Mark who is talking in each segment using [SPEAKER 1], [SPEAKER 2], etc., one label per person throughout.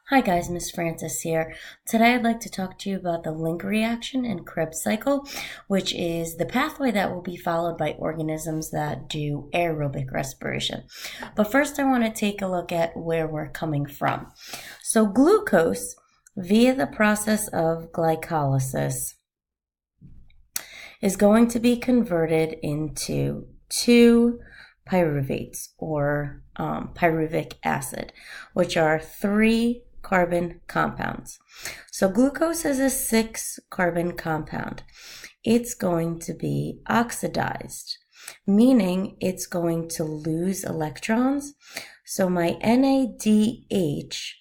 [SPEAKER 1] Hi guys, Miss Francis here. Today I'd like to talk to you about the link reaction in Krebs cycle, which is the pathway that will be followed by organisms that do aerobic respiration. But first I want to take a look at where we're coming from. So glucose, via the process of glycolysis, is going to be converted into two pyruvates or pyruvic acid, which are three carbon compounds. So glucose is a 6-carbon compound. It's going to be oxidized, meaning it's going to lose electrons. So my NADH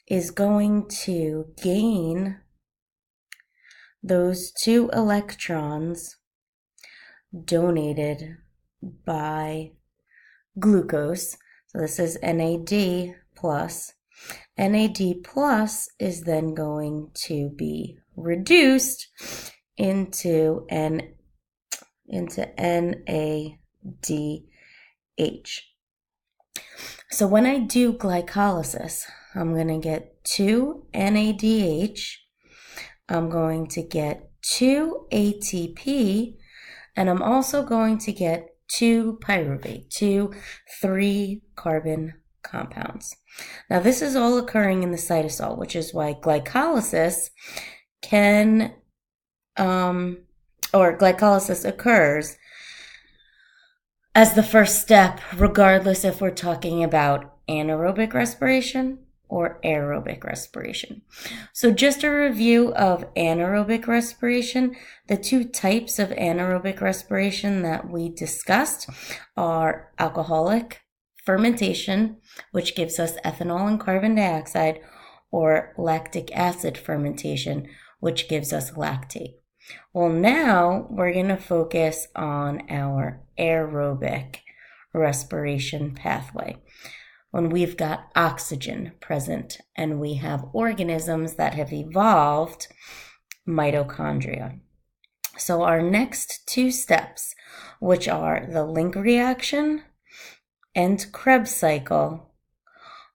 [SPEAKER 1] is going to gain those 2 electrons donated by glucose. So this is NAD plus. NAD plus is then going to be reduced into NADH. So when I do glycolysis, I'm going to get 2 NADH, I'm going to get 2 ATP, and I'm also going to get 2 pyruvate, 2 3-carbon compounds. Now this is all occurring in the cytosol, which is why glycolysis glycolysis occurs as the first step, regardless if we're talking about anaerobic respiration or aerobic respiration. So just a review of anaerobic respiration. The 2 types of anaerobic respiration that we discussed are alcoholic fermentation, which gives us ethanol and carbon dioxide, or lactic acid fermentation, which gives us lactate. Well, now we're going to focus on our aerobic respiration pathway, when we've got oxygen present and we have organisms that have evolved mitochondria. So our next 2 steps, which are the link reaction and Krebs cycle,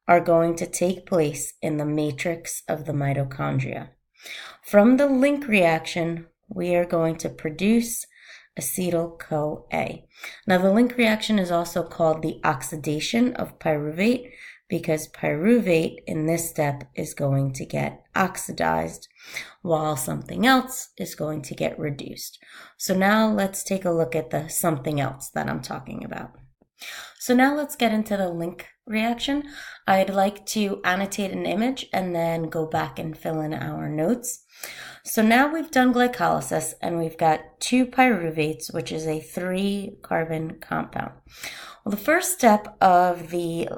[SPEAKER 1] are going to take place in the matrix of the mitochondria. From the link reaction, we are going to produce acetyl-CoA. Now the link reaction is also called the oxidation of pyruvate, because pyruvate in this step is going to get oxidized while something else is going to get reduced. So now let's take a look at the something else that I'm talking about. So now let's get into the link reaction. I'd like to annotate an image and then go back and fill in our notes. So now we've done glycolysis and we've got 2 pyruvates, which is a 3-carbon compound. Well, the first step of the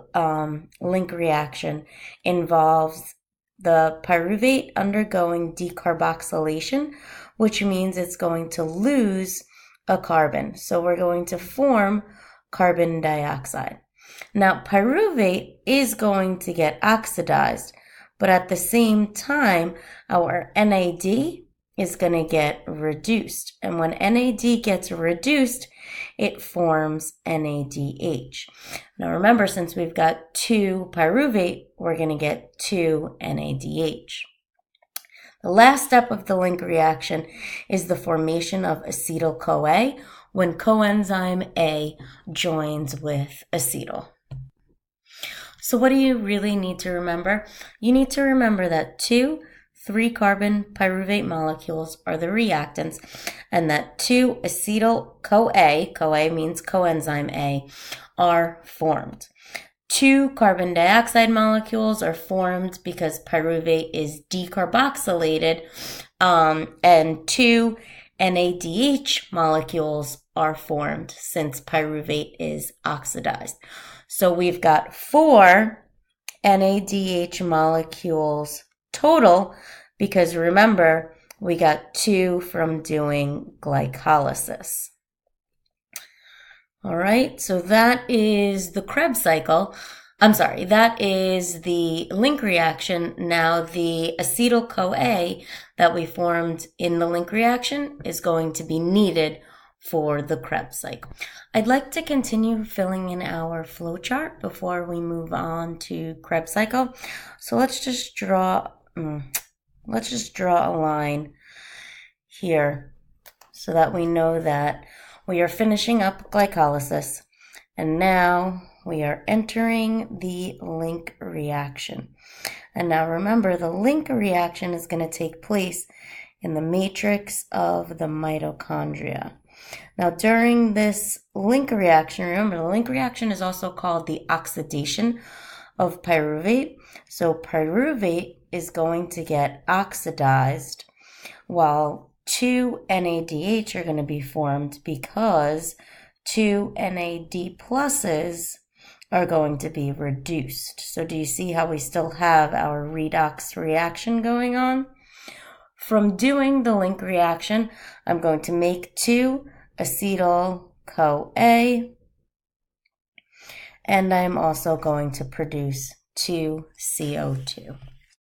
[SPEAKER 1] link reaction involves the pyruvate undergoing decarboxylation, which means it's going to lose a carbon. So we're going to form carbon dioxide. Now, pyruvate is going to get oxidized, but at the same time, our NAD is going to get reduced. And when NAD gets reduced, it forms NADH. Now remember, since we've got 2 pyruvate, we're going to get 2 NADH. The last step of the link reaction is the formation of acetyl-CoA, when coenzyme A joins with acetyl. So what do you really need to remember? You need to remember that 2 3-carbon pyruvate molecules are the reactants, and that 2 acetyl-CoA, CoA means coenzyme A, are formed. 2 carbon dioxide molecules are formed because pyruvate is decarboxylated, and 2 NADH molecules are formed since pyruvate is oxidized. So we've got 4 NADH molecules total, because remember, we got 2 from doing glycolysis. All right, so that is the Krebs cycle. That is the link reaction. Now the acetyl-CoA that we formed in the link reaction is going to be needed for the Krebs cycle. I'd like to continue filling in our flowchart before we move on to Krebs cycle. So let's just draw a line here so that we know that we are finishing up glycolysis and now we are entering the link reaction. And now remember, the link reaction is going to take place in the matrix of the mitochondria. Now, during this link reaction, remember the link reaction is also called the oxidation of pyruvate. So pyruvate is going to get oxidized while 2 NADH are going to be formed because 2 NAD pluses are going to be reduced. So do you see how we still have our redox reaction going on? From doing the link reaction, I'm going to make 2-acetyl-CoA, and I'm also going to produce 2 CO2.